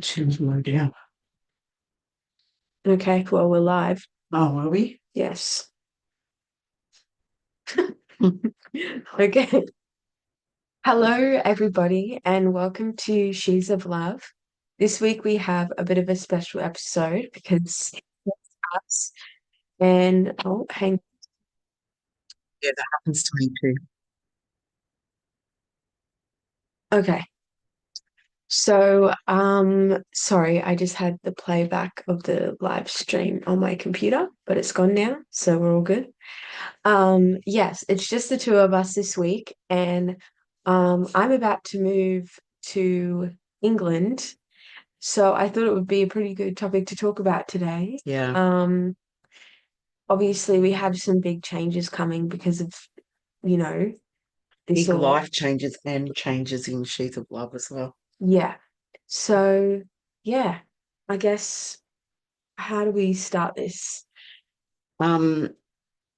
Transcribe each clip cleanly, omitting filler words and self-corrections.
Seems low down. Okay, well, we're live. Oh, are we? Yes. Okay. Hello, everybody, and welcome to She's of Love. This week we have a bit of a special episode because it's us. And oh, hang. Yeah, that happens to me too. Okay. So, sorry, I just had the playback of the live stream on my computer, but it's gone now, so we're all good. Yes, it's just the two of us this week, and I'm about to move to England, so I thought it would be a pretty good topic to talk about today. Yeah. Um, Obviously, we have some big changes coming because of, you know, this Big all. life changes and changes in Sheets of Love as well. Yeah. So, yeah, I guess how do we start this? Um,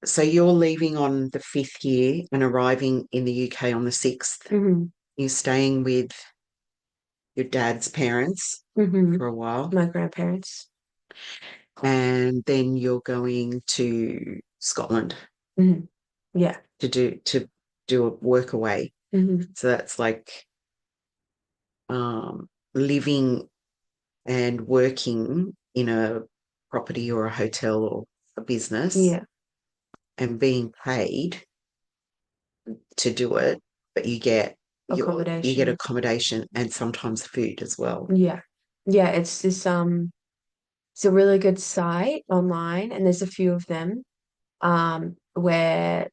so you're leaving on the fifth year and arriving in the UK on the sixth. Hmm. You're staying with your dad's parents Hmm. for a while, My grandparents. and then you're going to Scotland Hmm. Yeah. to do a work away. Hmm. So that's like living and working in a property or a hotel or a business Yeah. and being paid to do it, but you get Accommodation. accommodation and sometimes food as well. Yeah. Yeah, it's this it's a really good site online and there's a few of them where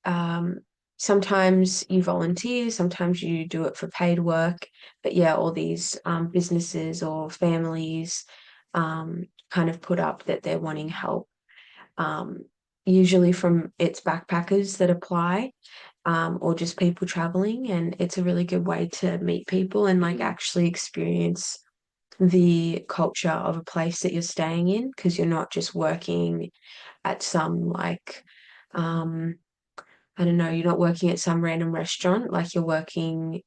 um sometimes you volunteer, sometimes you do it for paid work, but yeah, all these businesses or families kind of put up that they're wanting help. Um Usually from it's backpackers that apply or just people traveling, and it's a really good way to meet people and like actually experience the culture of a place that you're staying in because you're not just working at some like um I don't know, you're not working at some random restaurant, like you're working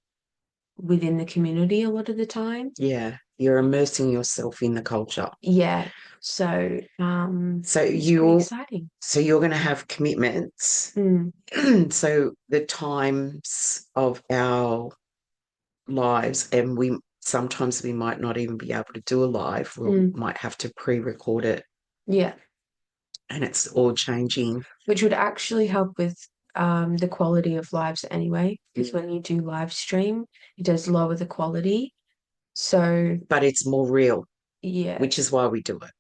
within the community a lot of the time. Yeah, you're immersing yourself in the culture. Yeah. So So it's pretty you exciting. so you're going to have commitments. Mm, So the times of our lives, and we sometimes we might not even be able to do a live. We mm, might have to pre-record it, yeah. and it's all changing. Which would actually help with the quality of lives anyway, because Mm. when you do live stream, it does lower the quality. So But it's more real, yeah, which is why we do it.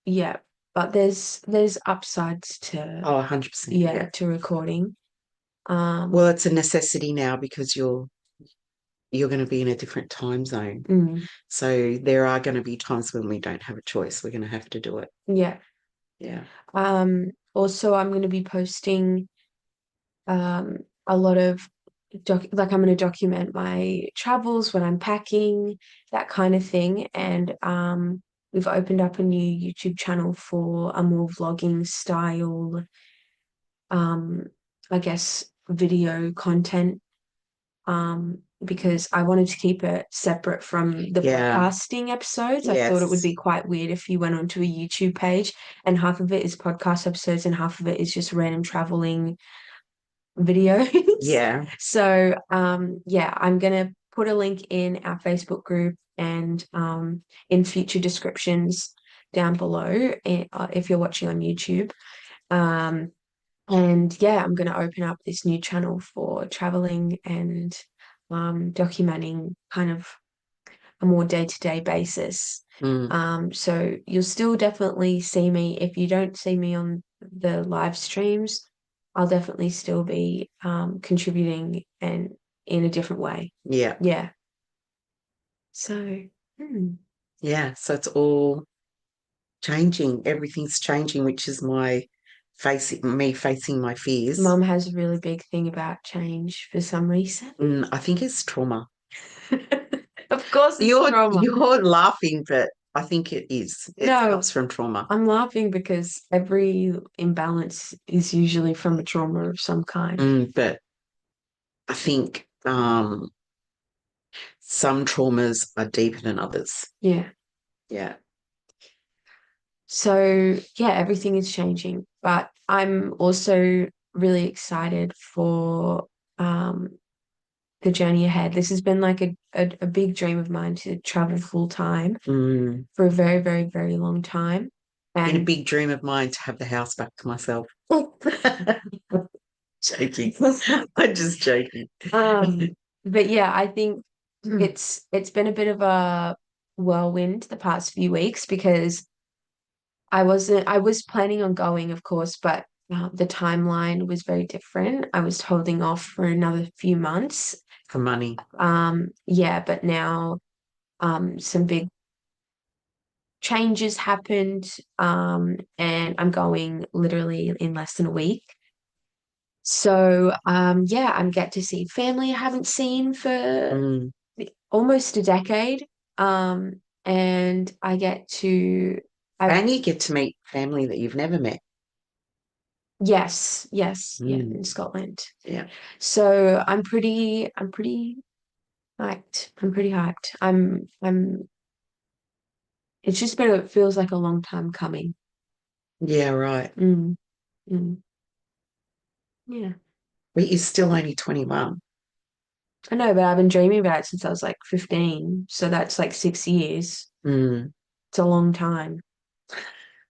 yeah. But there's upsides to Oh, 100%. yeah, Yeah. to recording. Well, Um, it's a necessity now because you're going to be in a different time zone. mm, So there are going to be times when we don't have a choice. We're going to have to do it. yeah. Yeah. Also I'm going to be posting um a lot of like I'm going to document my travels when I'm packing, that kind of thing. And we've opened up a new YouTube channel for a more vlogging style, um, I guess, video content. Because I wanted to keep it separate from the Yeah. podcasting episodes. I thought it would Yes. be quite weird if you went onto a YouTube page and half of it is podcast episodes and half of it is just random traveling videos. Yeah. So, yeah, I'm gonna put a link in our Facebook group and in future descriptions down below if you're watching on YouTube. Um, and yeah, I'm gonna open up this new channel for traveling and documenting kind of a more day-to-day basis. Mm. So you'll still definitely see me. If you don't see me on the live streams, I'll definitely still be contributing and in a different way. Yeah. Yeah. So, Yeah. So it's all changing. Everything's changing, which is me facing my fears. Mum has a really big thing about change for some reason. I think it's trauma. Of course, it's You're trauma. you're laughing, but I think it is. It No, comes from trauma. I'm laughing because every imbalance is usually from a trauma of some kind. But I think some traumas are deeper than others. Yeah. Yeah. So yeah, everything is changing, but I'm also really excited for um the journey ahead. This has been like a big dream of mine to travel full time Mm. for a very, very, very long time. Been a And big dream of mine to have the house back to myself. Joking. I'm just joking. but yeah, I think Mm. it's been a bit of a whirlwind the past few weeks because I was planning on going, of course, but the timeline was very different. I was holding off for another few months. For money. Yeah, but now some big changes happened, and I'm going literally in less than a week. So yeah, I'm get to see family I haven't seen for Mm. almost a decade. And I get to I And you get to meet family that you've never met. yes, yes, yeah, Mm. in Scotland. Yeah. So I'm pretty hyped. I'm pretty hyped. I'm it's just been it feels like a long time coming. Yeah, right. Mm, mm, yeah. But you're still only 21. I know, but I've been dreaming about it since I was like 15. So that's like 6 years. Mm. It's a long time.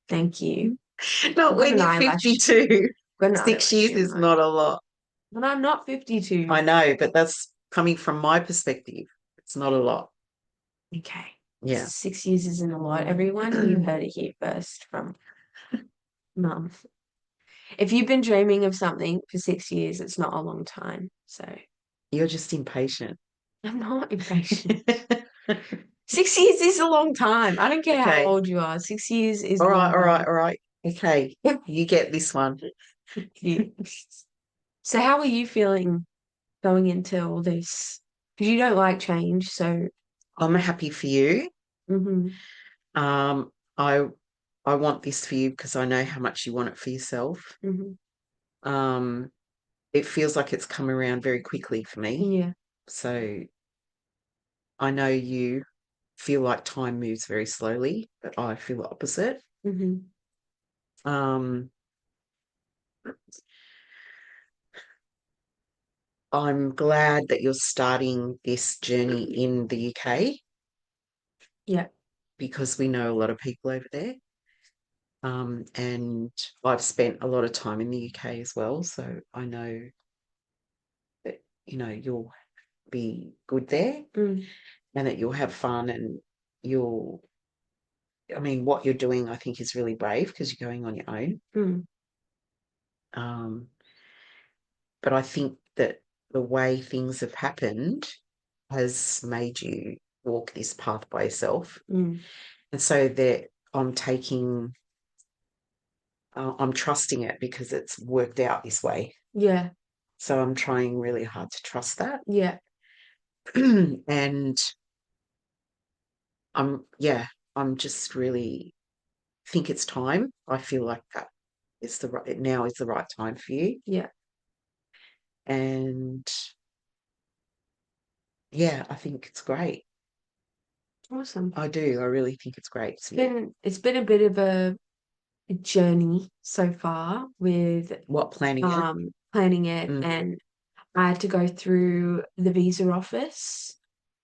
Thank you. Not I've got when an you're eyelash, 52. got an 6 years eyelash in is my. not a lot. But I'm not 52. I know, but that's coming from my perspective. It's not a lot. Okay. Yeah. 6 years isn't a lot, everyone. You heard it here first from mum. If you've been dreaming of something for 6 years, it's not a long time. So You're just impatient. I'm not impatient. 6 years is a long time. I don't care how Okay. old you are. 6 years is All a right, long all right, time. all right. Okay. You get this one. Yeah. So how are you feeling going into all this? Because you don't like change, so I'm happy for you. mhm, Um, I I want this for you because I know how much you want it for yourself. mhm. Um, it feels like it's come around very quickly for me. Yeah. So I know you feel like time moves very slowly, but I feel the opposite. Mhm. Um, I'm glad that you're starting this journey in the UK Yeah. because we know a lot of people over there. And I've spent a lot of time in the UK as well, so I know that you'll be good there Mm, and that you'll have fun and you'll. I mean, what you're doing, I think, is really brave because you're going on your own. mm. Um, but I think that the way things have happened has made you walk this path by yourself. Mm. And so that I'm taking, I'm trusting it because it's worked out this way. Yeah. So I'm trying really hard to trust that. Yeah. And yeah, I'm just really think it's time. I feel like that is now is the right time for you. Yeah. And yeah, I think it's great. Awesome. I do. I really think it's great. It's been a bit of a journey so far with What planning it? planning it, Mm, and I had to go through the visa office.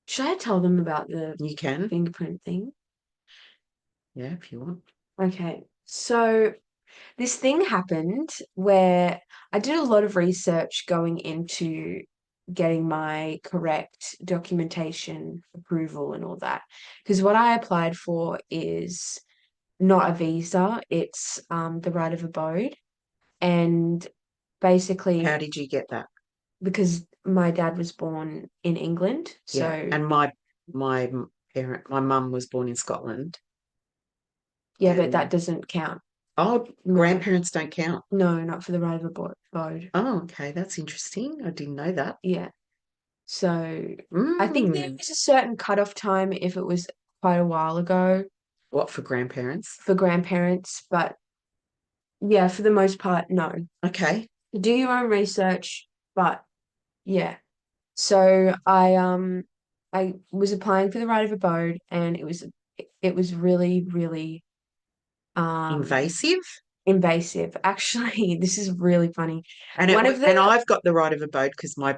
Should I tell them about the you can. fingerprint thing? Yeah, if you want. Okay. So this thing happened where I did a lot of research going into getting my correct documentation approval and all that. Because what I applied for is not a visa, it's the right of abode. And basically, How did you get that? because my dad was born in England, Yeah. so And my mum was born in Scotland. yeah, but that And doesn't count. oh, No, grandparents don't count. no, not for the right of abode. Oh, okay. That's interesting. I didn't know that. Yeah. So I think there Mm. was a certain cutoff time if it was quite a while ago What for grandparents? for grandparents, but yeah, for the most part, no. Okay. Do your own research, but yeah. So I I was applying for the right of abode, and it was really, really um Invasive. invasive. Actually, this is really funny. And One of and the I've got the right of abode because my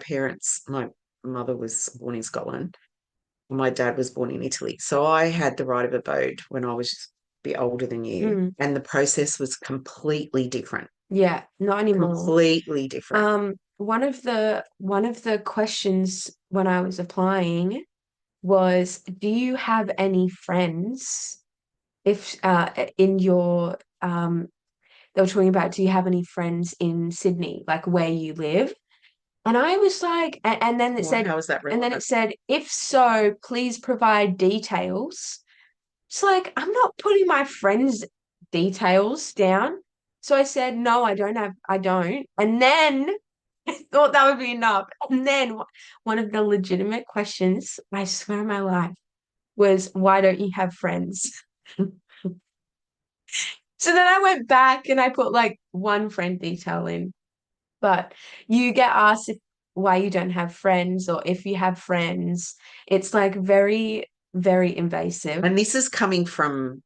mother was born in Scotland. My dad was born in Italy. So I had the right of abode when I was a bit older than you. mm, And the process was completely different. yeah, not anymore. Completely different. One of the questions when I was applying was, do you have any friends if in your they were talking about, do you have any friends in Sydney, like where you live? And I was like, and then it Well, said, how is that and then it relevant? said, if so, please provide details. It's like, I'm not putting my friends' details down. So I said, no, I don't. And then I thought that would be enough. And then one of the legitimate questions, I swear on my life, was, why don't you have friends? So then I went back and I put like one friend detail in. But you get asked why you don't have friends or if you have friends. It's like very, very invasive. And this is coming from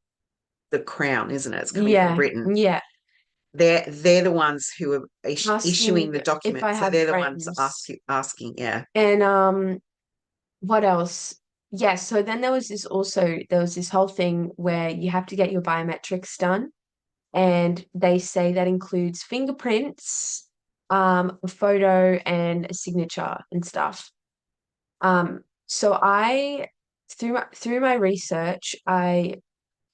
the Crown, isn't it? It's coming from Yeah, Britain. yeah. They're the ones who are issuing Asking the if document. I So have they're the ones friends. asking, yeah. And what else? Yeah, so then there was this whole thing where you have to get your biometrics done. And they say that includes fingerprints, a photo and a signature and stuff. So I through my research,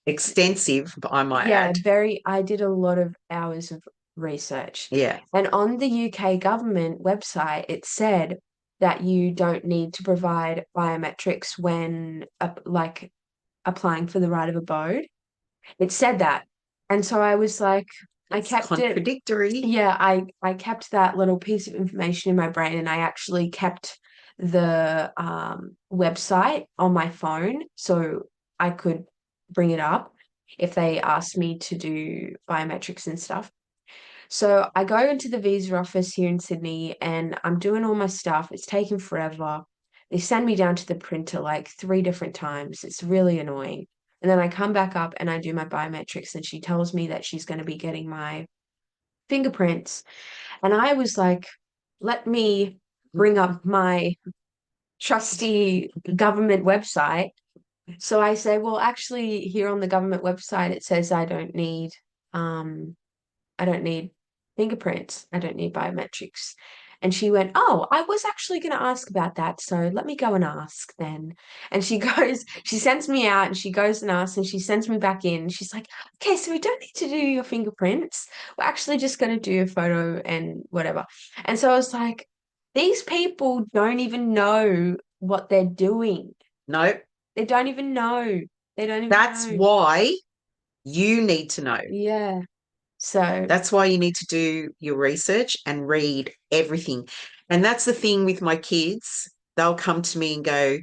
Extensive, I might yeah, add. very I did a lot of hours of research. Yeah. And on the UK government website, it said that you don't need to provide biometrics when like applying for the right of abode. It said that. And so I was like, I It's kept it, contradictory. yeah, I kept that little piece of information in my brain, and I actually kept the website on my phone so I could bring it up if they asked me to do biometrics and stuff. So I go into the visa office here in Sydney and I'm doing all my stuff. It's taken forever. They send me down to the printer like three different times. It's really annoying. And then I come back up and I do my biometrics, and she tells me that she's going to be getting my fingerprints. And I was like, let me bring up my trusty government website. So I say, well, actually, here on the government website, it says um, I don't need fingerprints. I don't need biometrics. And she went, oh, I was actually going to ask about that. So let me go and ask then. And she goes, she sends me out and she goes and asks and she sends me back in. She's like, okay, so we don't need to do your fingerprints. We're actually just going to do a photo and whatever. And so I was like, these people don't even know what they're doing. No, They don't even know. They don't even that's know. why you need to know. Yeah. So, That's why you need to do your research and read everything. And that's the thing with my kids. They'll come to me and go,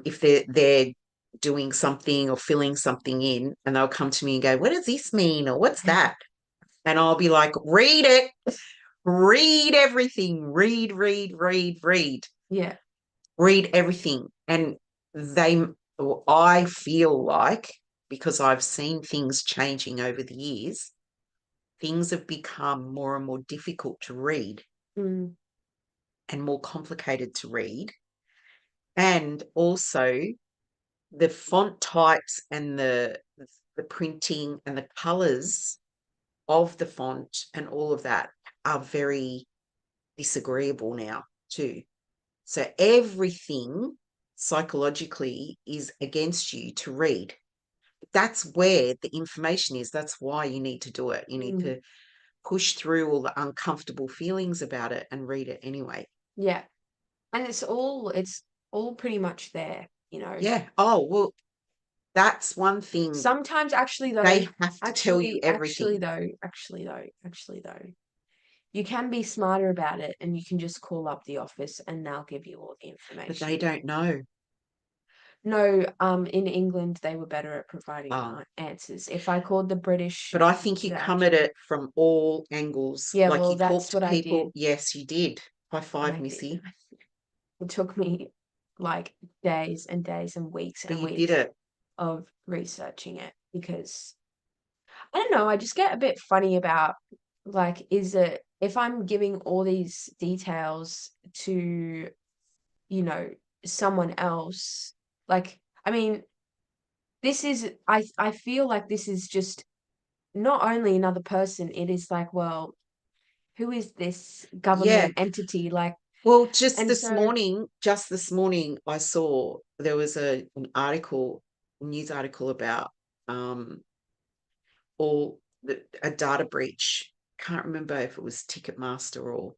if they're doing something or filling something in, and they'll come to me and go, what does this mean? Or what's that? And I'll be like, read it, read everything, yeah. read everything. And they, or I feel like, because I've seen things changing over the years, things have become more and more difficult to read Mm, and more complicated to read. And also the font types and the printing and the colors of the font and all of that are very disagreeable now too. So everything psychologically is against you to read. That's where the information is. That's why you need to do it. You need mm, to push through all the uncomfortable feelings about it and read it anyway. yeah. And it's all pretty much there, you know. Yeah. Oh, well, that's one thing. Sometimes actually though, They have to tell you everything, actually though, you can be smarter about it and you can just call up the office and they'll give you all the but they information. don't know. No, in England they were better at providing Um, answers. If I called the British but I think you the come at actual it from all angles. yeah, Like well you talk that's to what I people. did. Yes, you did. High And five, I did. Missy. It took me like days and days and weeks But and you did weeks it. of researching it because I don't know, I just get a bit funny about like, is it if I'm giving all these details to, you know, someone else, like, I mean, this is, I feel like this is just not only another person, it is like, well, who is this Yeah. government entity? Like, Well, just and this so, morning, just this morning, I saw there was an article, a news article about um all a data breach. Can't remember if it was Ticketmaster or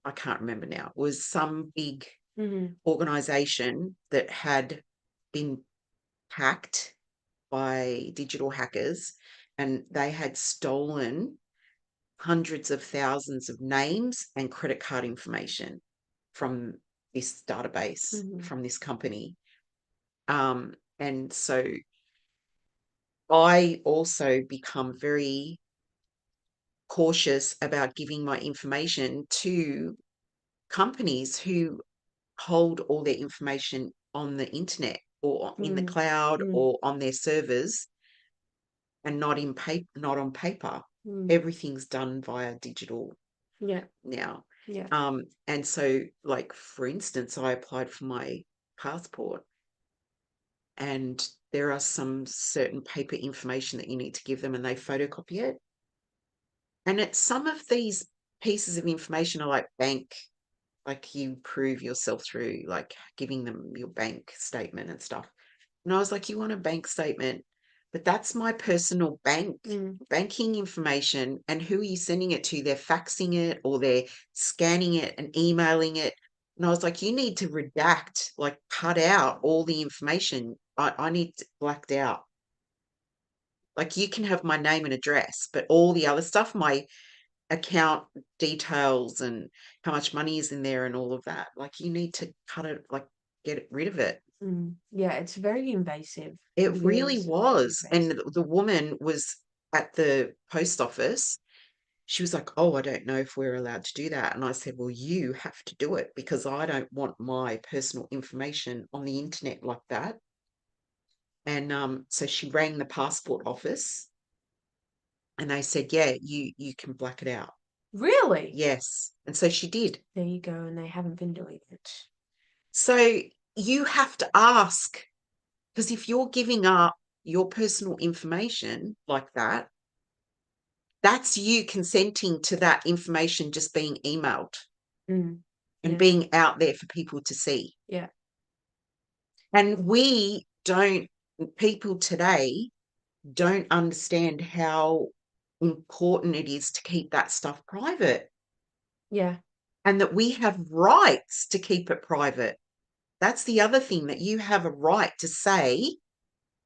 I can't remember now. It was some big mhm, organization that had been hacked by digital hackers, and they had stolen hundreds of thousands of names and credit card information from this database mhm, from this company. And so I also become very cautious about giving my information to companies who hold all their information on the internet or in the mm, cloud mm, or on their servers and not on paper. mm, Everything's done via digital yeah, now. yeah. And so, like, for instance, I applied for my passport, and there are some certain paper information that you need to give them, and they photocopy it. And it's some of these pieces of information are like bank, like you prove yourself through like giving them your bank statement and stuff. And I was like, you want a bank statement, but that's my personal Mm. banking information. And who are you sending it to? They're faxing it or they're scanning it and emailing it. And I was like, you need to redact, like cut out all the information. I need blacked out. Like you can have my name and address, but all the other stuff, my account details and how much money is in there and all of that, like you need to cut it, like rid of it. Mm. Yeah, it's very invasive. It It really is very was. And invasive. the woman was at the post office. She was like, oh, I don't know if we're allowed to do that. And I said, well, you have to do it because I don't want my personal information on the internet like that. And so she rang the passport office and they said, yeah, you can black it out. Really? Yes. And so she did. There you go, and they haven't been doing it. So you have to ask, because if you're giving up your personal information like that, that's you consenting to that information just being emailed Mm. and Yeah, being out there for people to see. yeah, And we don't, people today don't understand how important it is to keep that stuff private yeah, and that we have rights to keep it private. That's the other thing, that you have a right to say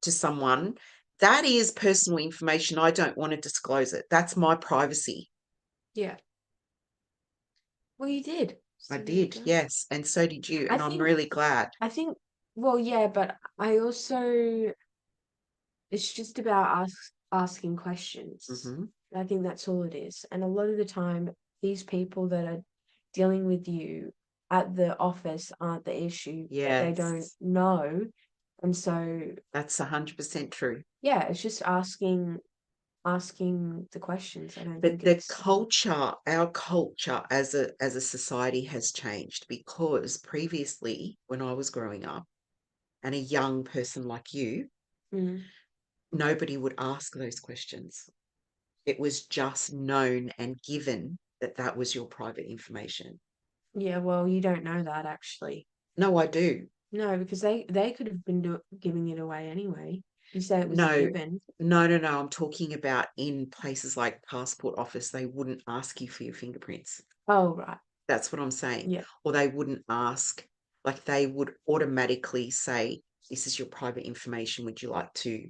to someone, that is personal information. I don't want to disclose it. That's my privacy. yeah. Well, you did. I So there you did, go. yes. And so did you. I And I'm think, really glad. I think, well, yeah, but I also, it's just about asking questions. Hmm. I think that's all it is. And a lot of the time, these people that are dealing with you at the office aren't the issue. They don't Yes, know. And so, that's 100% true. yeah, it's just asking the questions. I don't But think the it's culture, our culture as a society has changed because previously, when I was growing up and a young person like you, mm, nobody would ask those questions. It was just known and given that that was your private information. yeah, well, you don't know that actually. No, I do. No, because they could have been giving it away anyway. You say it was a No, given. no. I'm talking about in places like passport office, they wouldn't ask you for your fingerprints. Oh, right. That's what I'm saying. Yeah. Or they wouldn't ask, like they would automatically say, this is your private information. Would you like to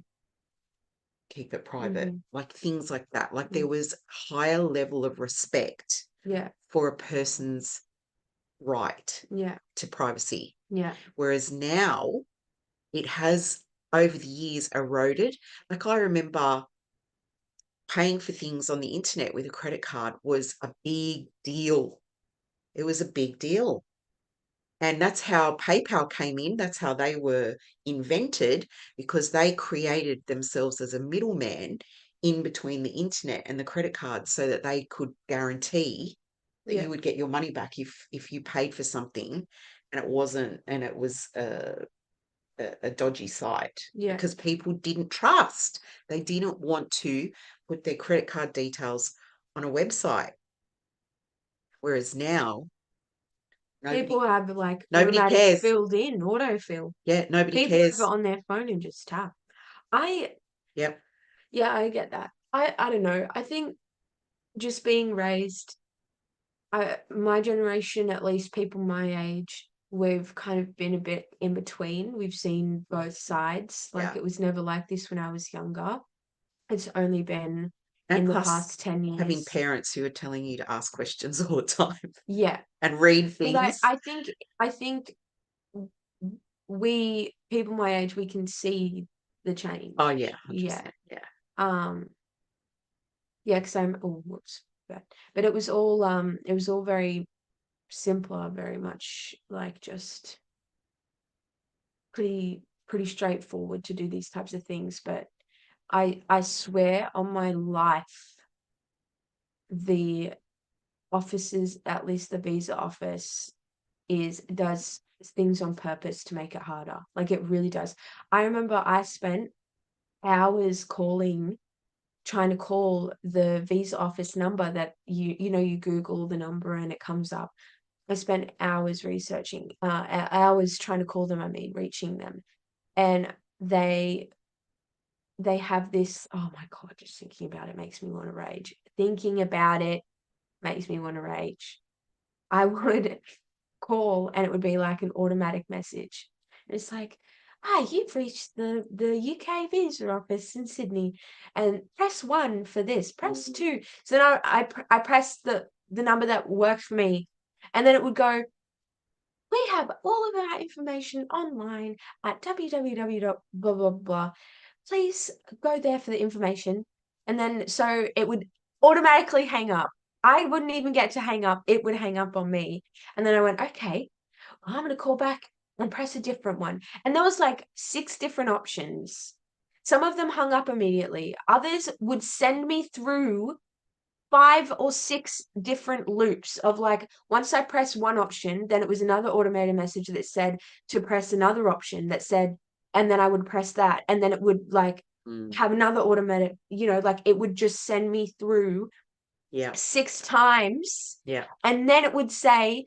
keep it private? Hmm. Like things like that. Like there Mm. was higher level of respect Yeah. for a person's right Yeah. to privacy. Yeah. Whereas now it has over the years eroded. Like I remember paying for things on the internet with a credit card was a big deal. It was a big deal. And that's how PayPal came in. That's how they were invented, because they created themselves as a middleman in between the internet and the credit cards, so that they could guarantee that Yeah. you would get your money back if you paid for something and it wasn't, and it was a dodgy site, Yeah. because people didn't trust. They didn't want to put their credit card details on a website. Whereas now, People nobody have like nobody automatic cares. filled in, autofill. Yeah, nobody People have it cares. on their phone and just tap. I, Yep. yeah, I get that. I don't know. I think just being raised, my generation, at least people my age, we've kind of been a bit in between. We've seen both sides. Like Yeah. it was never like this when I was younger. It's only been And in the plus past 10 having years. parents who are telling you to ask questions all the time Yeah. and read But things. I think we people my age, we can see the Oh change. yeah, Yeah. 100%. Yeah. Um, yeah, because I'm oh whoops. But it was all very simpler, very much like just pretty straightforward to do these types of things. But I swear on my life, the offices, at least the visa office, is does things on purpose to make it harder. Like it really does. I remember I spent hours trying to call the visa office number that you Google the number and it comes up. I spent hours researching, hours trying to call them, I mean, reaching them. And they have this, oh my God, just thinking about it makes me want to rage. Thinking about it makes me want to rage. I would call and it would be like an automatic message. It's like, "Hi, you've reached the UK visa office in Sydney, and press one for this, press two." So now I pressed the number that worked for me, and then it would go, "We have all of our information online at www dot blah blah blah. Please go there for the information." And then so it would automatically hang up. I wouldn't even get to hang up. It would hang up on me. And then I went, okay, well, I'm gonna call back and press a different one. And there was like 6 different options. Some of them hung up immediately. Others would send me through 5 or 6 different loops of like once I press one option, then it was another automated message that said to press another option that said, and then I would press that, and then it would like Mm, have another automatic, like it would just send me through yeah. 6 times, Yeah. and then it would say,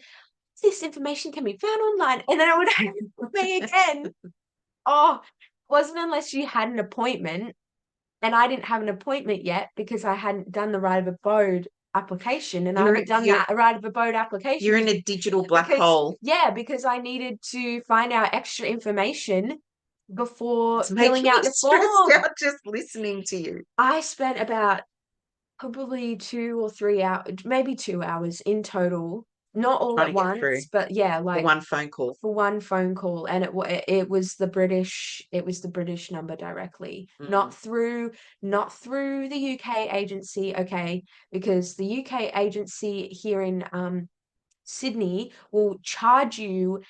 "This information can be found online," and then it would hang me again. Oh, it wasn't unless you had an appointment, and I didn't have an appointment yet because I hadn't done the right of abode application, and I You're haven't done you're that right of abode application you're in a digital black because hole. yeah, because I needed to find out extra information before It's filling making me out the stressed form. out just listening to you. I spent about probably 2 or 3 hours, maybe 2 hours in total, not all Trying at to get through once, but yeah, for like one phone call. for one phone call, and it was the British number directly, Mm. not through the UK agency, okay, because the UK agency here in Sydney will charge you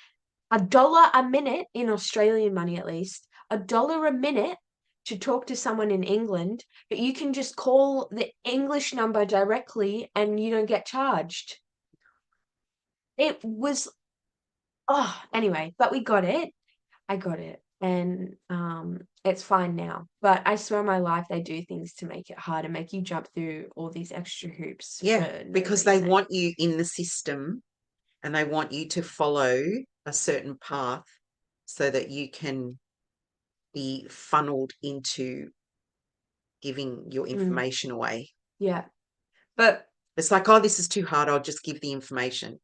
$1 a minute in Australian money at least, $1 a minute to talk to someone in England, but you can just call the English number directly and you don't get charged. It was anyway, but we got it. I got it. And it's fine now. But I swear on my life they do things to make it hard and make you jump through all these extra hoops Yeah, for no because they reason. want you in the system and they want you to follow a certain path so that you can be funneled into giving your Mm, information away. yeah. But It's like, oh, this is too hard. I'll just give the information.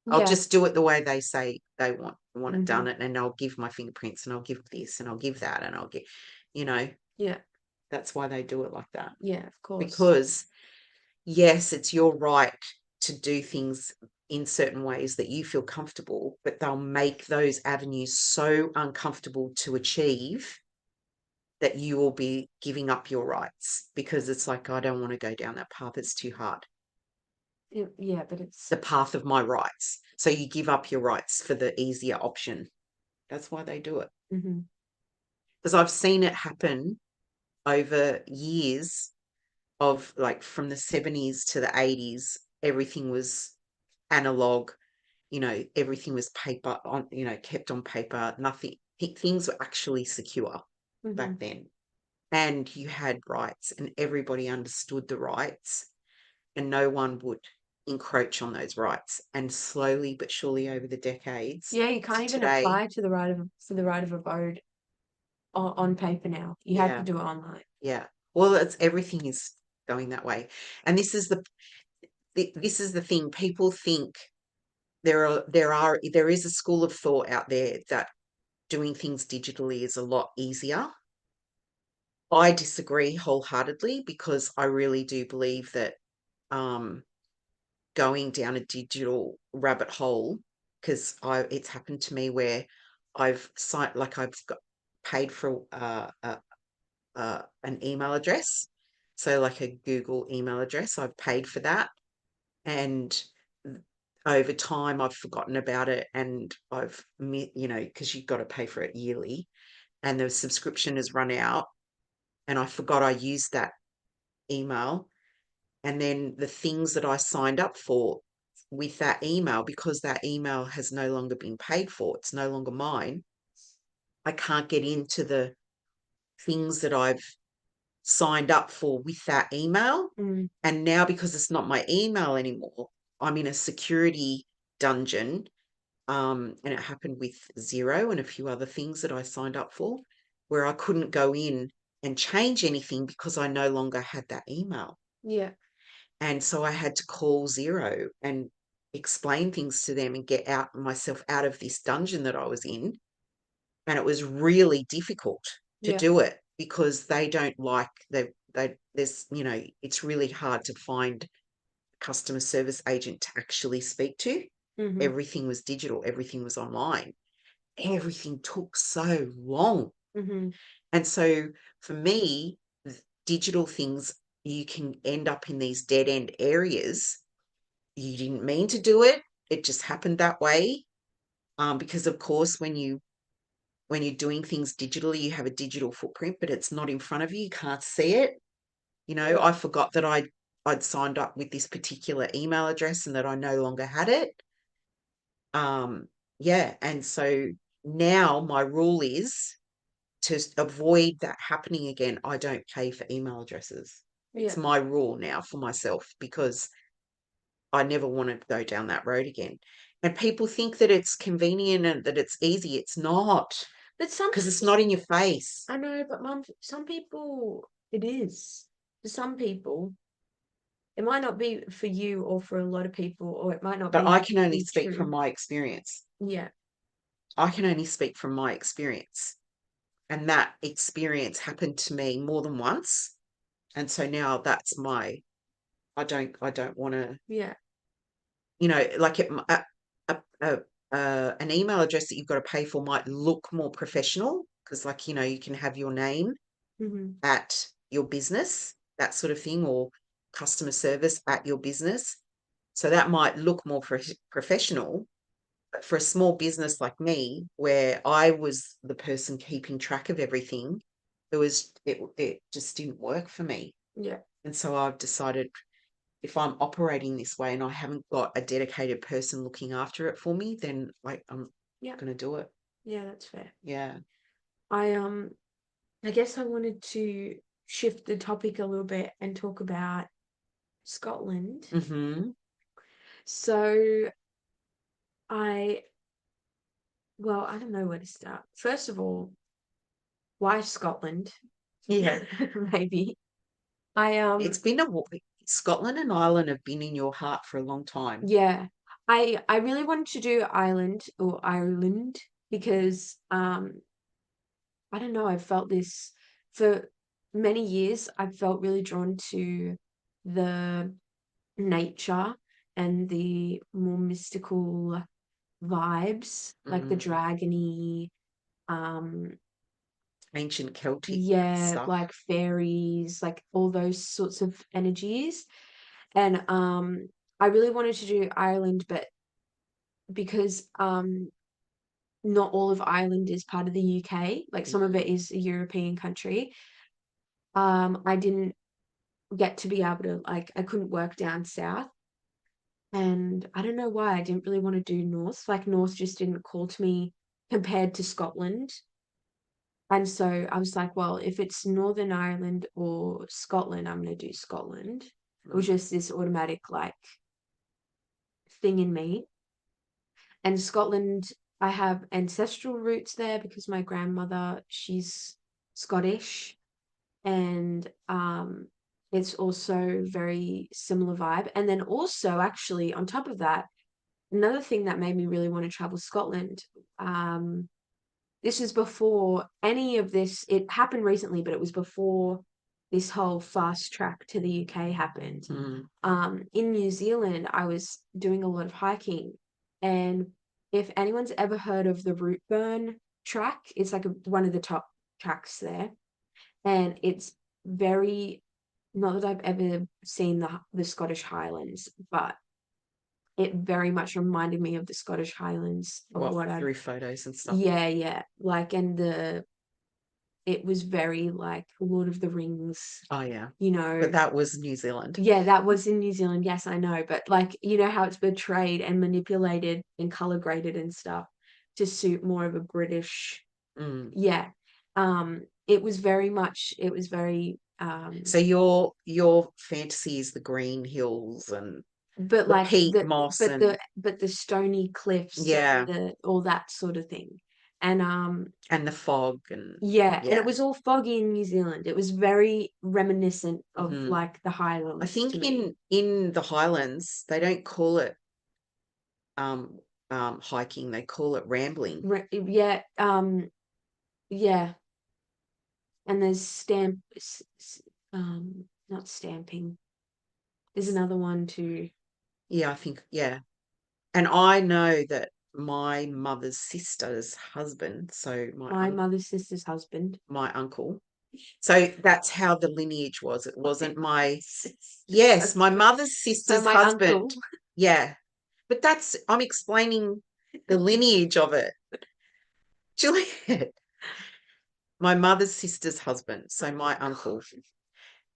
I'll yeah. just do it the way they say they want it done Hmm. it, and I'll give my fingerprints and I'll give this and I'll give that and I'll get, you know, Yeah. that's why they do it like that. Yeah, of course. Because yes, it's your right to do things in certain ways that you feel comfortable, but they'll make those avenues so uncomfortable to achieve that you will be giving up your rights, because it's like, I don't want to go down that path. It's too hard. Yeah, but it's the path of my rights. So you give up your rights for the easier option. That's why they do it. hmm Because I've seen it happen over years of like from the 70s to the 80s, everything was analog, everything was paper on, kept on paper, nothing, things were actually secure back hmm then. And you had rights, and everybody understood the rights, and no one would encroach on those rights. And slowly but surely over the decades Yeah, you can't to even today, apply to the right of for the right of abode on paper now. You have to yeah, do it online. yeah. Well, it's everything is going that way. And this is the thing. People think there is a school of thought out there that doing things digitally is a lot easier. I disagree wholeheartedly because I really do believe that um, going down a digital rabbit hole, because I it's happened to me where I've signed like I've got paid for an email address, so like a Google email address. I've paid for that, and over time I've forgotten about it, and because you've got to pay for it yearly, and the subscription has run out, and I forgot I used that email. And then the things that I signed up for with that email, because that email has no longer been paid for, it's no longer mine, I can't get into the things that I've signed up for with that email. Mm, And now, because it's not my email anymore, I'm in a security dungeon. And it happened with Zero and a few other things that I signed up for, where I couldn't go in and change anything because I no longer had that email. yeah, And so I had to call Zero and explain things to them and get out myself out of this dungeon that I was in. And it was really difficult to yeah. do it because they don't like there's it's really hard to find a customer service agent to actually speak to. hmm Everything was digital, everything was online. Everything took so long. hmm And so for me, digital things, you can end up in these dead end areas. You didn't mean to do it. It just happened that way. Because of course, when you're doing things digitally, you have a digital footprint, but it's not in front of you. You can't see it. Yeah. I forgot that I'd signed up with this particular email address and that I no longer had it. Yeah, and so now my rule is to avoid that happening again. I don't pay for email addresses. It's Yeah. my rule now for myself because I never want to go down that road again. And people think that it's convenient and that it's easy. It's not But some because it's not in your face. I know, but mum, some people it is. For some people, it might not be for you or for a lot of people, or it might not But I be can only be speak from true. my experience. Yeah. I can only speak from my experience. And that experience happened to me more than once. And so now that's my, I don't want to, Yeah. like an email address that you've got to pay for might look more professional because, like, you can have your name hmm at your business, that sort of thing, or customer service at your business. So that might look more professional. But for a small business like me, where I was the person keeping track of everything, it just didn't work for me. Yeah. And so I've decided if I'm operating this way and I haven't got a dedicated person looking after it for me, then I'm Yeah. going to do it. Yeah, that's fair. Yeah. I I guess I wanted to shift the topic a little bit and talk about Scotland. Mm-hmm. So I well, I don't know where to start. First of all, why Scotland? Yeah. Maybe. I It's been Scotland and Ireland have been in your heart for a long time. yeah. I really wanted to do Ireland or Ireland because I don't know, I felt this for many years. I felt really drawn to the nature and the more mystical vibes, like the Mm. dragony, um, Ancient Celtic yeah, stuff. like fairies, like all those sorts of energies. And I really wanted to do Ireland, but because not all of Ireland is part of the UK, like some of Mhm. it is a European country. I didn't get to be able to, like, I couldn't work down south. And I don't know why I didn't really want to do North. Like North just didn't call to me compared to Scotland. And so I was like, well, if it's Northern Ireland or Scotland, I'm going to do Scotland. It was Mm. just this automatic like thing in me. And Scotland, I have ancestral roots there because my grandmother, she's Scottish. And it's also very similar vibe. And then also, actually, on top of that, another thing that made me really want to travel Scotland, um, this was before any of this, it happened recently, but it was before this whole fast track to the UK happened. Mm. In New Zealand, I was doing a lot of hiking, and if anyone's ever heard of the Rootburn track, it's like one of the top tracks there, and it's very, not that I've ever seen the Scottish Highlands, but it very much reminded me of the Scottish Highlands of What, what I'd, through photos and stuff? yeah, yeah, like, and it was very like Lord of the Rings, Oh yeah, you but know. that was New Zealand. Yeah, that was in New Zealand. Yes, I know, but like, you know how it's portrayed and manipulated and color graded and stuff to suit more of a British, Mm. yeah. It was very much, it was very So your fantasy is the green hills and but the like peat moss and but the stony cliffs and yeah, the all that sort of thing. And and the fog and yeah, and it yeah. was all foggy in New Zealand. It was very reminiscent of Hmm. like the I Highlands to think me. in the Highlands they don't call it um hiking, they call it rambling. Yeah, yeah, and there's not stamping. There's another one too. Yeah, I think yeah. And I know that my mother's sister's husband, so My mother's sister's husband. my uncle. So that's how the lineage was. It My wasn't my, sister's yes, my husband. mother's So sister's my husband. uncle. Yeah. But that's, I'm explaining the lineage of it. Juliette, my mother's sister's husband. So my uncle,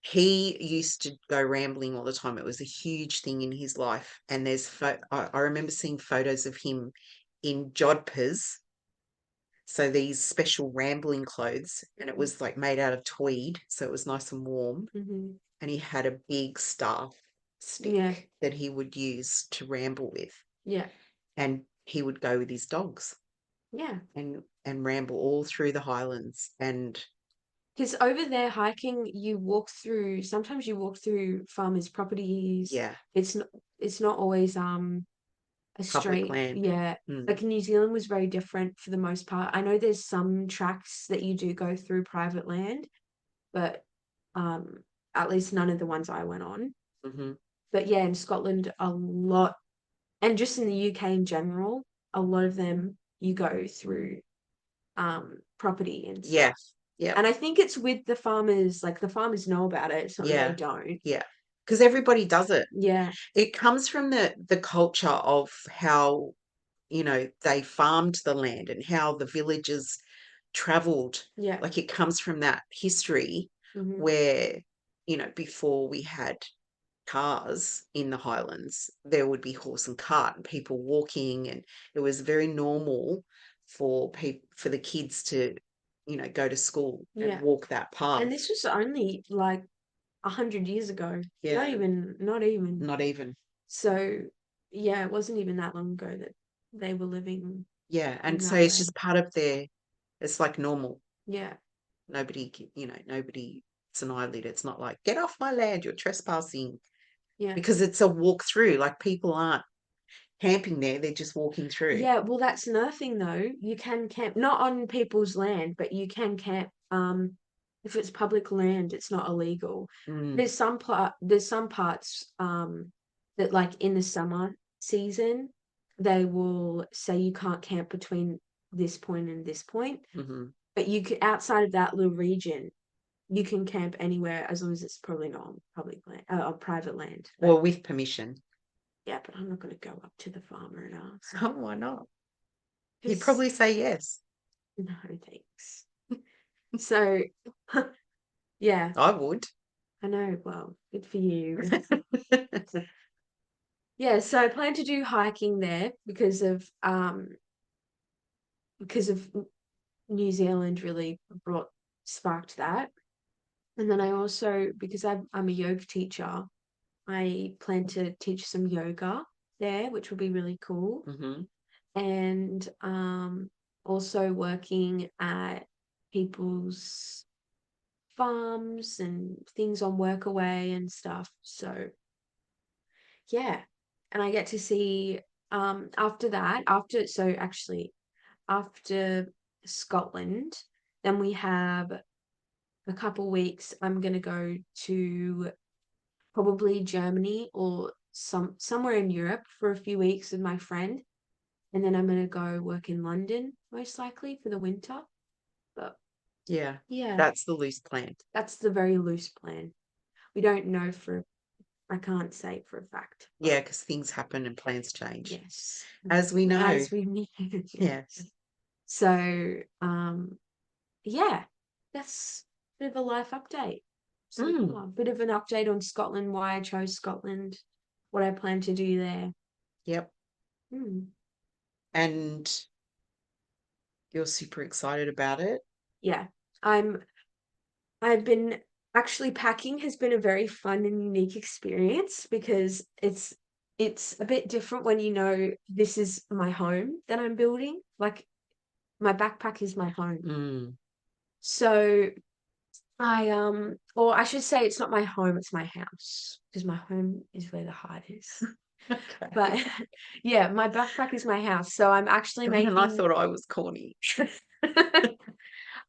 he used to go rambling all the time. It was a huge thing in his life. And I remember seeing photos of him in jodhpurs, so these special rambling clothes, and it was like made out of tweed, so it was nice and warm. Hmm. And he had a big staff Yeah, stick that he would use to ramble with, yeah, and he would go with his dogs yeah. and ramble all through the Highlands. And Because over there hiking, you walk through, sometimes you walk through farmers' properties. yeah, It's not it's not always a public straight, land. yeah. Mm, Like New Zealand was very different for the most part. I know there's some tracks that you do go through private land, but um at least none of the ones I went on. hmm. But yeah, in Scotland a lot, and just in the UK in general, a lot of them you go through property and Yeah, stuff. yeah, And I think it's with the farmers, like the farmers know about it, it's not that they yeah, don't. yeah. Because everybody does it. Yeah, It comes from the culture of how, they farmed the land and how the villagers traveled. yeah. Like it comes from that history Hmm. where, before we had cars in the Highlands, there would be horse and cart and people walking, and it was very normal for people for the kids to, go to school and Yeah. walk that And path. this was only like 100 years ago. Not Yeah, even, not even. not even. So yeah, it wasn't even that long ago that they were living Yeah, in and so that it's way. just part of their. It's like normal. Yeah, Nobody. It's an eyelid. It's not like get off my land, you're trespassing, yeah. because it's a walk through. Like people aren't camping there; they're just walking through. Yeah, well, that's another thing though. You can camp not on people's land, but you can camp. If it's public land, it's not illegal. Mm, There's some parts that like in the summer season, they will say you can't camp between this point and this point, hmm. but you can outside of that little region, you can camp anywhere as long as it's probably not on public land or private land. But Well, with permission. Yeah, but I'm not going to go up to the farmer and ask. Oh, why not? He'd 'Cause probably say yes. no, thanks. So, yeah, I would. I know. Well, good for you. Yeah, so I plan to do hiking there because of New Zealand really brought sparked that. And then I also, because I'm a yoga teacher, I plan to teach some yoga there, which will be really cool. Hmm. And also working at people's farms and things on Workaway and stuff. So yeah, and I get to see after that, after Scotland, then we have a couple weeks. I'm gonna go to probably Germany or somewhere in Europe for a few weeks with my friend, and then I'm gonna go work in London most likely for the winter. But Yeah, yeah, that's the loose plan. that's the very loose plan. We don't know for I can't say for a fact. Yeah, because things happen and plans change, Yes, as we know. as we need. Yes. So, yeah, that's a bit of a life update so Mm, far. Bit of an update on Scotland, why I chose Scotland, what I plan to do there. yep. Mm, And you're super excited about it. yeah, I've been actually packing has been a very fun and unique experience because it's a bit different when you know this is my home that I'm building. Like my backpack is my home. Mm. So or I should say it's not my home, it's my house because my home is where the heart is. But Okay. yeah, my backpack is my house. So I'm actually God, and I making thought I was corny.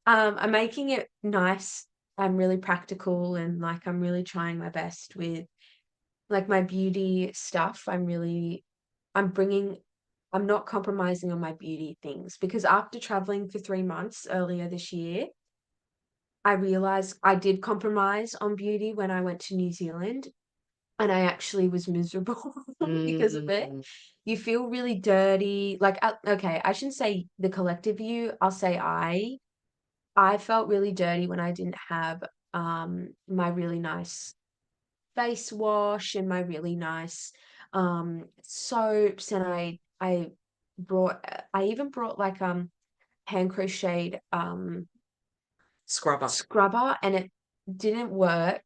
I'm making it nice. I'm really practical and like I'm really trying my best with like my beauty stuff. I'm not compromising on my beauty things because after traveling for 3 months earlier this year, I realized I did compromise on beauty when I went to New Zealand and I actually was miserable because of it. Mm. You feel really dirty. Like, okay, I shouldn't say the collective you, I'll say I felt really dirty when I didn't have my really nice face wash and my really nice soaps and I even brought like hand crocheted Scrubber. scrubber and it didn't work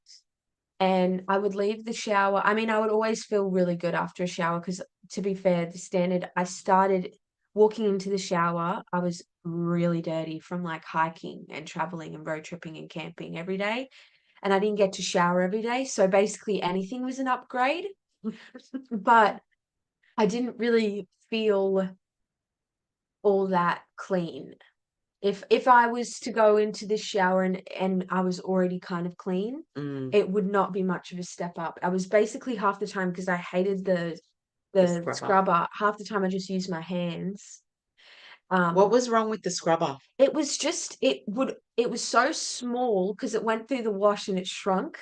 and I would leave the shower. I mean, I would always feel really good after a shower because, to be fair, the standard I started walking into the shower, I was really dirty from like hiking and traveling and road tripping and camping every day. And I didn't get to shower every day. So basically, anything was an upgrade. But I didn't really feel all that clean. If I was to go into the shower and I was already kind of clean, Mm. it would not be much of a step up. I was basically half the time because I hated the The the scrubber. scrubber, half the time I just used my hands. What Um, was wrong with the scrubber? it was just it was so small because it went through the wash and it shrunk.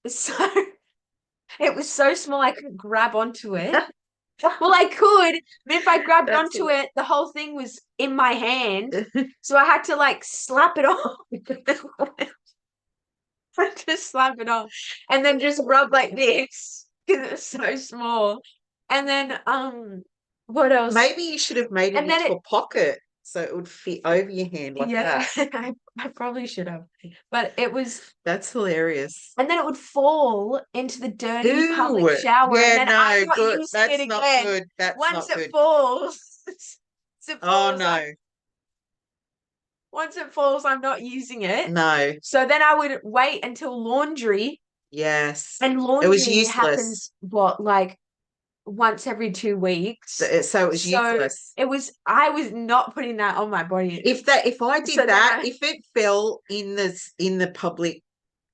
So it was so small I couldn't grab onto it. Well, I could, but if I grabbed That's onto it, the whole thing was in my hand. So I had to like slap it off. I just slap it off and then just rub like this because it was so small. And then what else? Maybe you should have made it And then into it a pocket so it would fit over your hand like yeah, that. I probably should have. But it was That's hilarious. and then it would fall into the dirty public Ooh, shower and yeah, then I'm no, not good. using it That's not again. good. That's Once not it good. falls, it Oh falls, no, once it falls, I'm not using it. no, So then I would wait until laundry, yes. and It was laundry useless. happens what like once every 2 weeks. So it was So useless. I was not putting that on my body. If I So did then that, if it fell in the public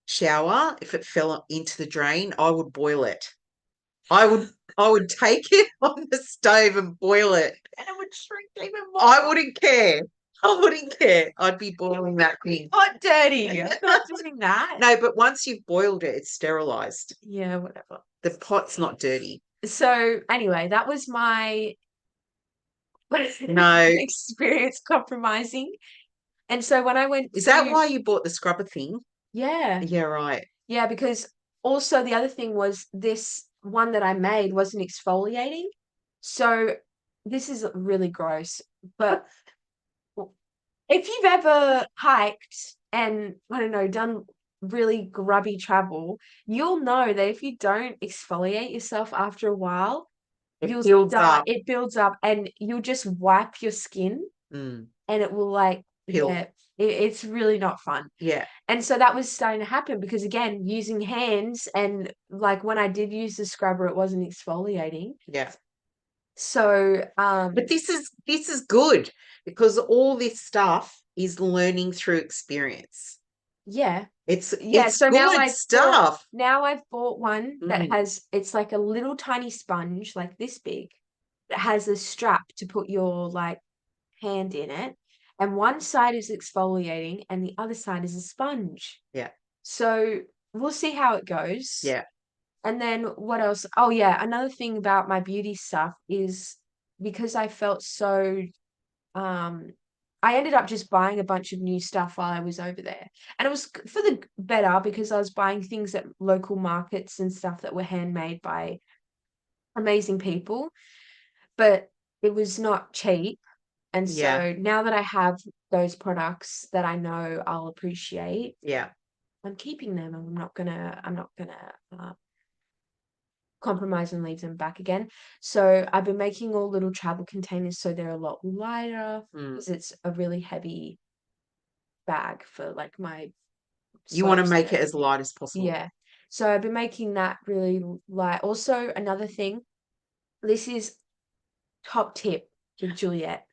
shower, if it fell into the drain, I would boil it. I would I would take it on the stove and boil it. and it would shrink even more. I wouldn't care. I wouldn't care. I'd be boiling that thing. Not dirty. I'm not doing that. No, but once you've boiled it, it's sterilized. Yeah, whatever. The pot's not dirty. So anyway, that was my No. experience compromising. And so when I went Is that to, why you bought the scrubber thing? yeah, Yeah, right. yeah, because also the other thing was this one that I made wasn't exfoliating. So this is really gross, but if you've ever hiked and I don't know, done really grubby travel, you'll know that if you don't exfoliate yourself after a while, It you'll builds start, up. it builds up and you'll just wipe your skin Mm, and it will like, peel. yeah, it's really not fun. Yeah, And so that was starting to happen because again, using hands and like when I did use the scrubber, it wasn't exfoliating. yeah. So, But this is good because all this stuff is learning through experience. yeah. It's Yeah, it's so good stuff. now I've bought one that Mm, has it's like a little tiny sponge, like this big, that has a strap to put your like hand in it, and one side is exfoliating and the other side is a sponge. yeah, So we'll see how it goes. yeah. And then what else? Oh yeah, another thing about my beauty stuff is because I felt so um I ended up just buying a bunch of new stuff while I was over there. And it was for the better because I was buying things at local markets and stuff that were handmade by amazing people, but it was not cheap. And Yeah, so now that I have those products that I know I'll appreciate, yeah. I'm keeping them. I'm not gonna compromise and leave them back again. So I've been making all little travel containers so they're a lot lighter Mm. because it's a really heavy bag for like my You want to soaps and make it as everything. light as possible. Yeah. So I've been making that really light. Also, another thing, this is top tip with Juliette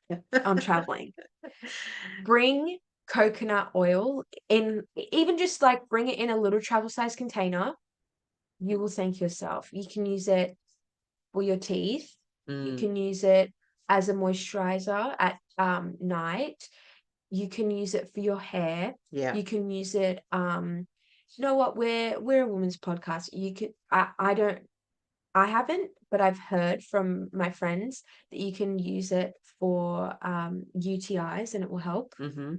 on traveling. Bring coconut oil in, even just like bring it in a little travel size container. You will thank yourself. You can use it for your teeth. You Mm, can use it as a moisturizer at night. You can use it for your hair. yeah. You can use it you know what, we're a women's podcast. You could I don't I haven't, but I've heard from my friends that you can use it for UTIs and it will help. Hmm.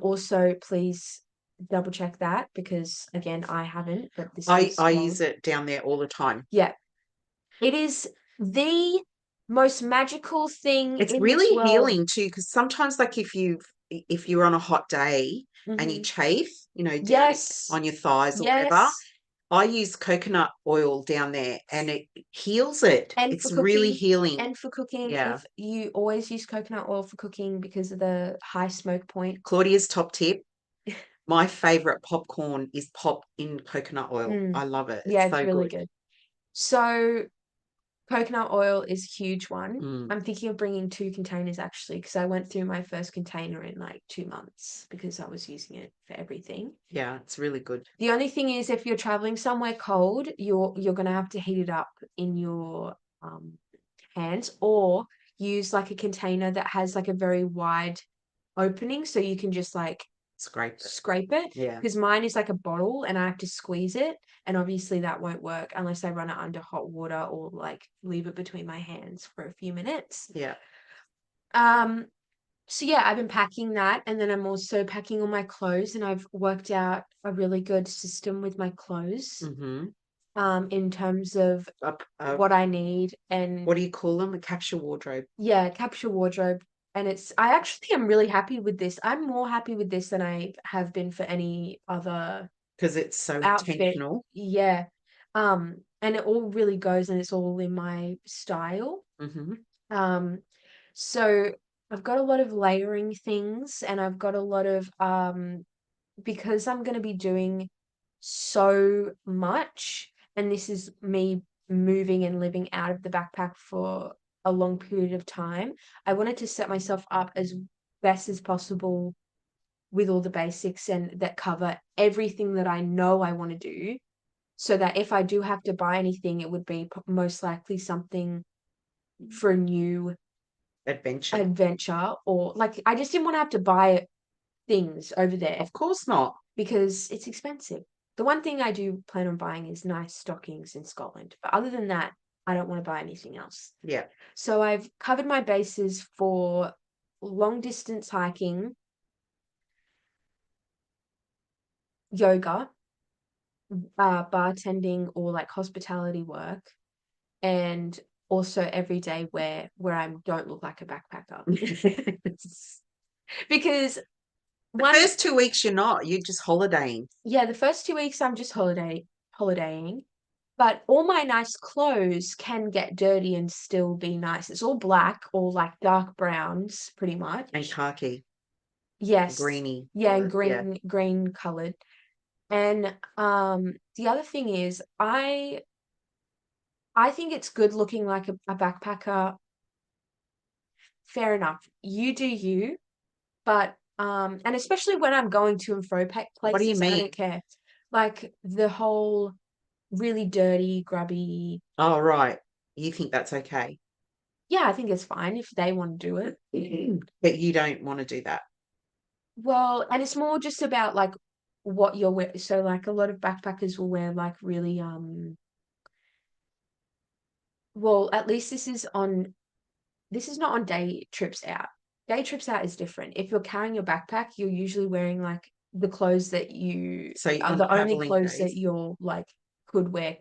Also please double check that because again I haven't, but this I was use told. it down there all the time. Yeah, it is the most magical thing It's in this really world. healing too, because sometimes, like if you're on a hot day and you Hmm. chafe, down Yes. on your thighs or whatever, Yes. I use coconut oil down there, and it heals it. And for It's really cooking, healing. if Yeah. you always use coconut oil for cooking because of the high smoke point. Claudia's top tip. My favorite popcorn is popped in coconut oil. Mm, I love it. yeah, It's it's so really good. good. So coconut oil is a huge one. Mm, I'm thinking of bringing 2 containers actually, because I went through my first container in like 2 months because I was using it for everything. yeah, it's really good. The only thing is if you're traveling somewhere cold, you're gonna have to heat it up in your um, hands or use like a container that has like a very wide opening so you can just like Scrape it. scrape it Yeah. because mine is like a bottle and I have to squeeze it and obviously that won't work unless I run it under hot water or like leave it between my hands for a few minutes. Yeah. Um so yeah, I've been packing that and then I'm also packing all my clothes and I've worked out a really good system with my clothes Mm-hmm. in terms of what I need and What do you call them? A capsule wardrobe. yeah, capsule wardrobe. And it's I actually am really happy with this. I'm more happy with this than I have been for any other Because it's so outfit. intentional. Yeah. And it all really goes and it's all in my style. Mm-hmm. Um, so I've got a lot of layering things and I've got a lot of because I'm going to be doing so much and this is me moving and living out of the backpack for a long period of time. I wanted to set myself up as best as possible with all the basics and that cover everything that I know I want to do so that if I do have to buy anything, it would be most likely something for a new Adventure. adventure or like I just didn't want to have to buy things over there Of course not. because it's expensive. The one thing I do plan on buying is nice stockings in Scotland. But other than that, I don't want to buy anything else. Yeah. So I've covered my bases for long distance hiking, yoga, bartending or like hospitality work, and also everyday wear where I don't look like a backpacker. Because The one, first 2 weeks you're not, you're just holidaying. yeah, the first 2 weeks I'm just holidaying, but all my nice clothes can get dirty and still be nice. It's all black or like dark browns, pretty And much. khaki, Yes. greeny Yeah, and colour. Yeah. green colored. And the other thing is I think it's good looking like a backpacker. Fair enough. You do you, but and especially when I'm going to and fro What do you places, I mean? don't care. Like the whole really dirty, grubby. Oh, right. You think that's okay. Yeah, I think it's fine if they want to do it. But you don't want to do that. Well, and it's more just about like what you're wearing. So like a lot of backpackers will wear like really well, at least this is not on day trips out. Day trips out is different. If you're carrying your backpack, you're usually wearing like the clothes that you So are on the only traveling clothes that days, you're like could wear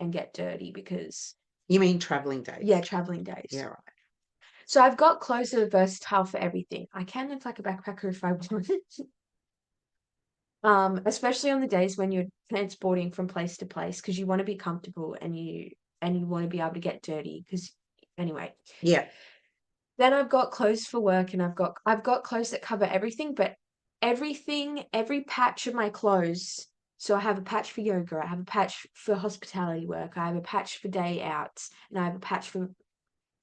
and get dirty because you mean traveling yeah, days? traveling Yeah, days. right. So I've got clothes that are versatile for everything. I can look like a backpacker if I want. Especially on the days when you're transporting from place to place because you want to be comfortable and you want to be able to get dirty because anyway. Yeah. Then I've got clothes for work and I've got clothes that cover everything, but every patch of my clothes. So I have a patch for yoga, I have a patch for hospitality work, I have a patch for day outs, and I have a patch for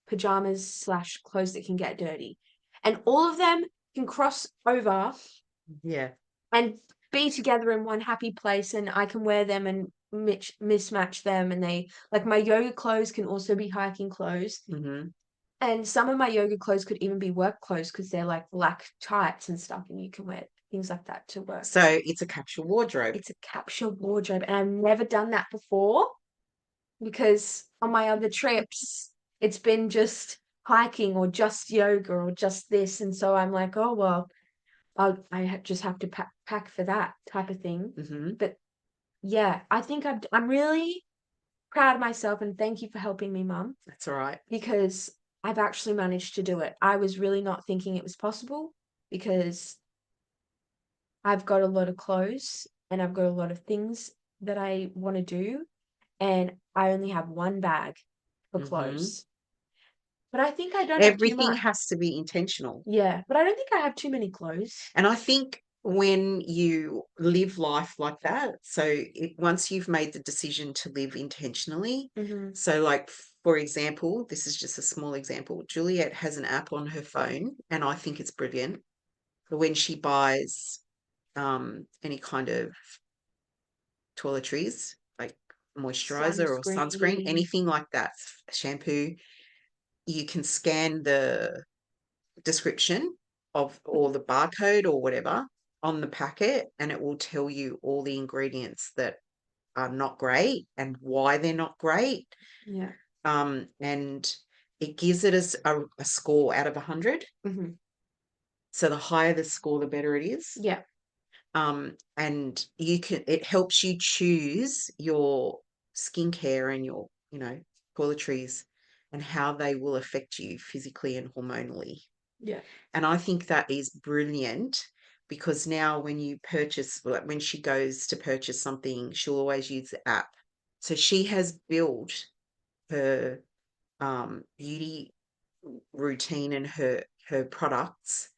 pajamas slash clothes that can get dirty. And all of them can cross over Yeah. and be together in one happy place, and I can wear them and mismatch them, and they like my yoga clothes can also be hiking clothes. Hmm. And some of my yoga clothes could even be work clothes because they're like black tights and stuff, and you can wear things like that to work. So it's a capsule wardrobe. It's a capsule wardrobe, and I've never done that before because on my other trips, it's been just hiking or just yoga or just this. And so I'm like, oh, well, just have to pack for that type of thing. Hmm. But yeah, I think I'm really proud of myself and thank you for helping me, Mum, That's all right. because I've actually managed to do it. I was really not thinking it was possible because I've got a lot of clothes and I've got a lot of things that I want to do, and I only have one bag for Hmm. clothes. But I think I don't have too Everything much. has to be intentional. Yeah, but I don't think I have too many clothes. And I think when you live life like that, so once you've made the decision to live intentionally, Hmm. so like for example, this is just a small example. Juliette has an app on her phone, and I think it's brilliant for when she buys any kind of toiletries, like moisturizer or sunscreen, Sunscreen. anything like that, shampoo. You can scan the description of or the barcode or whatever on the packet, and it will tell you all the ingredients that are not great and why they're not great. Yeah. And it gives it a score out of 100. Hmm. So the higher the score, the better it is. Yeah. And it helps you choose your skincare and your, toiletries and how they will affect you physically and hormonally. Yeah. And I think that is brilliant because now when you purchase, like when she goes to purchase something, she'll always use the app. So she has built her beauty routine and her products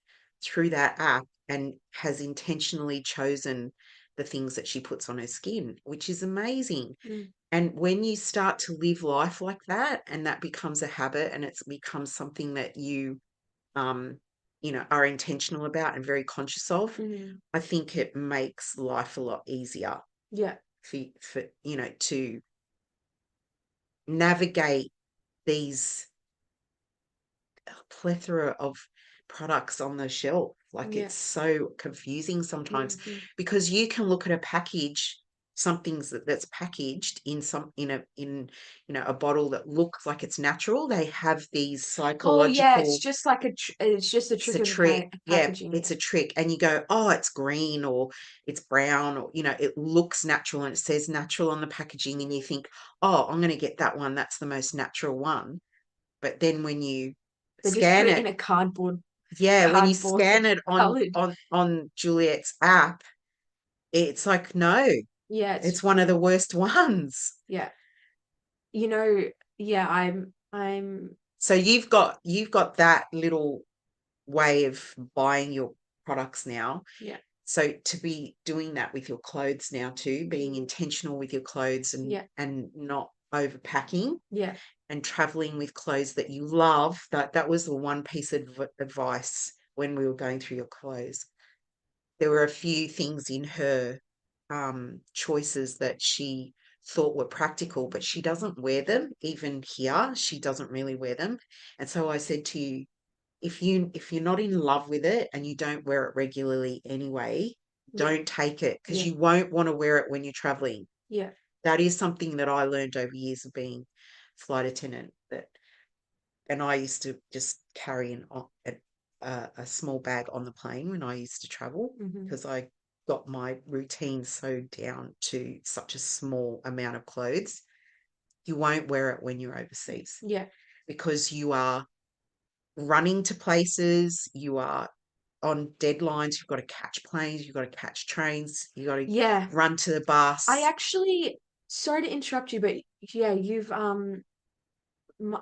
through that app and has intentionally chosen the things that she puts on her skin, which is amazing. Mm. And when you start to live life like that and that becomes a habit and it's becomes something that um, are intentional about and very conscious of, Hmm. I think it makes life a lot easier Yeah. to navigate these plethora of products on the shelf. Like Yeah. it's so confusing sometimes Hmm. because you can look at a package that's packaged in a bottle that looks like it's natural, they have these Oh yeah, psychological. it's just a It's trick a of the trick. Yeah, packaging. it's Yeah. a trick. And you go, oh, it's green or it's brown or, it looks natural and it says natural on the packaging. And you think, oh, I'm going to get that one. That's the most natural one. But then when you They just put scan it in it, a cardboard yeah, when you cardboard scan it on, colored. on Juliet's app, it's like, no, Yeah, it's one of the worst ones. yeah. You know, yeah, I'm So you've got that little way of buying your products now. yeah, So to be doing that with your clothes now too, being intentional with your clothes and yeah, not overpacking yeah, and traveling with clothes that you love, that was the one piece of advice when we were going through your clothes. There were a few things in her choices that she thought were practical, but she doesn't wear them. Even here, she doesn't really wear them. And so I said to you, if you're not in love with it and you don't wear it regularly anyway, yeah, don't take it because yeah, you won't want to wear it when you're traveling. yeah, That is something that I learned over years of being flight attendant. And I used to just carry a small bag on the plane when I used to travel hmm, because I got my routine so down to such a small amount of clothes. You won't wear it when you're overseas yeah, because you are running to places, you are on deadlines, you've got to catch planes, you've got to catch trains, you've got to yeah. run to the I bus. actually, sorry to interrupt you, but yeah,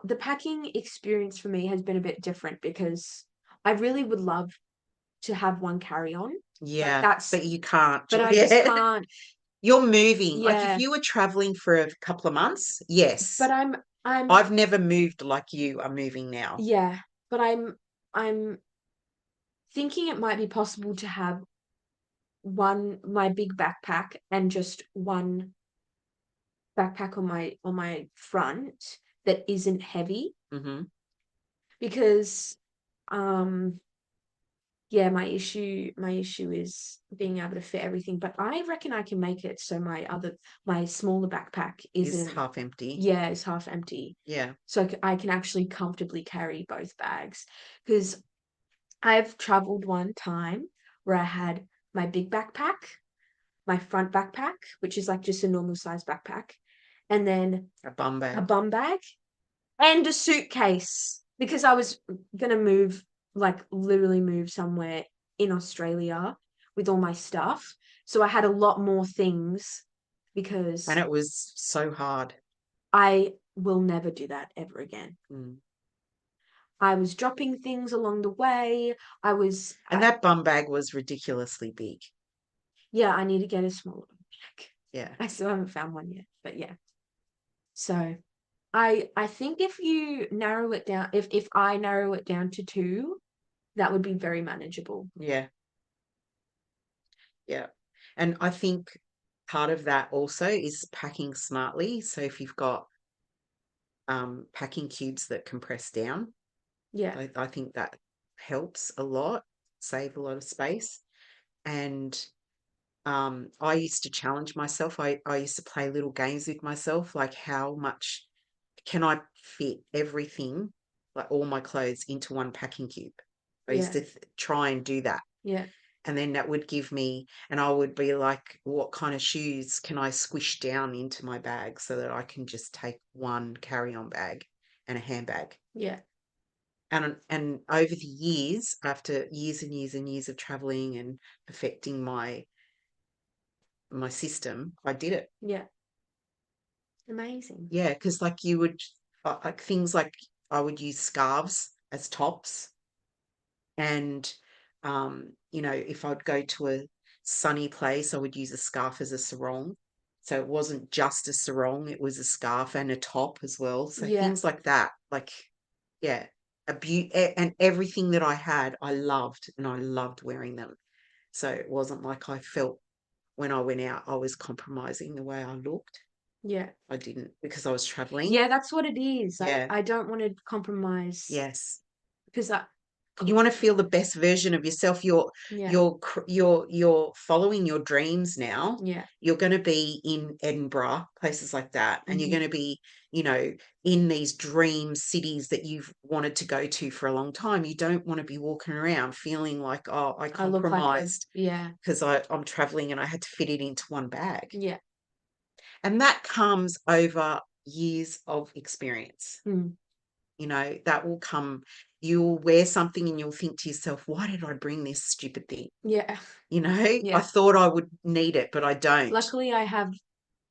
the packing experience for me has been a bit different because I really would love to have one carry on, but Yeah, but you can't, but I just Juliet. can't. You're moving. Like if Yeah, you were traveling for a couple of months, yes. but I'm, I've never moved like you are moving now. yeah, but I'm thinking it might be possible to have my big backpack and just one backpack on my front that isn't heavy Hmm. because um yeah, my issue is being able to fit everything, but I reckon I can make it so my smaller backpack Is isn't, half empty. yeah, it's half empty. Yeah. So I can actually comfortably carry both bags because I've traveled one time where I had my big backpack, my front backpack, which is like just a normal size backpack, and then A bum a bag. bum bag and a suitcase because I was gonna move, like literally move somewhere in Australia with all my stuff. So I had a lot more things And because it was so hard. I will never do that ever again. Mm. I was dropping things along the way. And that bum bag was ridiculously big. Yeah, I need to get a smaller bag. Yeah. I still haven't found one yet, but yeah. So I think if you narrow it down, if I narrow it down to two, that would be very manageable. Yeah. Yeah. And I think part of that also is packing smartly. So if you've got packing cubes that compress down, Yeah, I think that helps a lot, save a lot of space. And I used to challenge myself. I used to play little games with myself, like how much can I fit everything, like all my clothes, into one packing cube. I used yeah, to try and do that. yeah, And then that would give me, and I would be like, what kind of shoes can I squish down into my bag so that I can just take one carry-on bag and a handbag? yeah, And over the years, after years and years and years of traveling and perfecting my system, I did it. yeah. Amazing. Yeah, because like you would, like things like I would use scarves as tops, and if I'd go to a sunny place, I would use a scarf as a sarong. So it wasn't just a sarong; it was a scarf and a top as well. So Yeah, things like that, like yeah, and everything that I had, I loved, and I loved wearing them. So it wasn't like I felt when I went out I was compromising the way I looked. yeah. I didn't because I was traveling. Yeah, that's what it is. Yeah. I don't want to compromise Yes. because You want to feel the best version of yourself. Yeah. You're following your dreams now. Yeah. You're going to be in Edinburgh, places like that, and you're Hmm. going to be, in these dream cities that you've wanted to go to for a long time. You don't want to be walking around feeling like, oh, I I look like compromised yeah. because I'm traveling and I had to fit it into one bag. Yeah. And that comes over years of experience. Mm. That will come. You'll wear something and you'll think to yourself, why did I bring this stupid thing? Yeah. I Yeah. thought I would need it, but I don't. Luckily, I have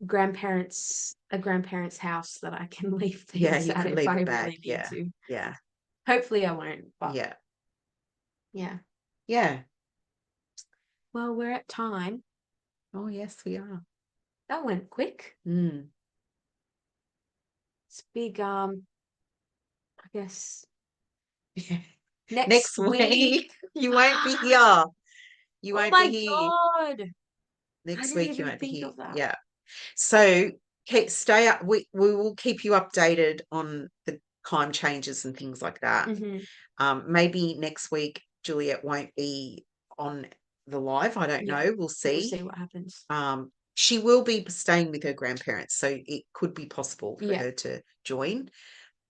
a grandparent's house that I can leave Yeah, things you at could if leave a I bag. really need Yeah, to. yeah, Hopefully, I won't, but yeah, yeah. yeah. Well, we're at time. Oh, yes, we are. That went quick. Mm. It's big, I guess Yeah. next Next week. week, you won't be here. You Oh won't be my here. God. I Next didn't week, you even won't be think here. of that. Yeah. So stay up. We will keep you updated on the time changes and things like that. Hmm. Maybe next week Juliette won't be on the live. I don't Yeah. know. We'll We'll see. see what happens. She will be staying with her grandparents, so it could be possible for Yeah. her to join,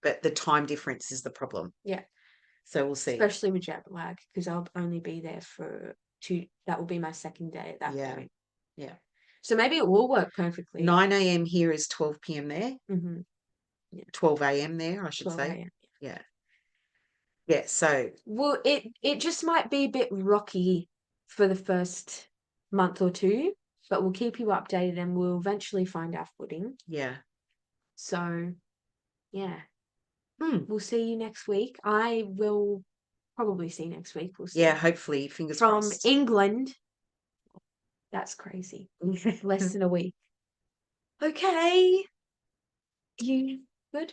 but the time difference is the problem. Yeah. So we'll see. Especially with jet lag, because I'll only be there for two. That will be my second day at that Yeah. point. Yeah. So maybe it will work perfectly. 9 a.m. here is 12 p.m. there. Hmm. Yeah. 12 a.m. there, I should 12 say. a.m. Yeah. Yeah. So Well, it just might be a bit rocky for the first month or two, but we'll keep you updated and we'll eventually find our footing. yeah. So, yeah, Hmm. we'll see you next week. I will probably see you next week. We'll Yeah, see. hopefully, fingers From crossed. England. That's crazy. Less than a week. Okay. You good?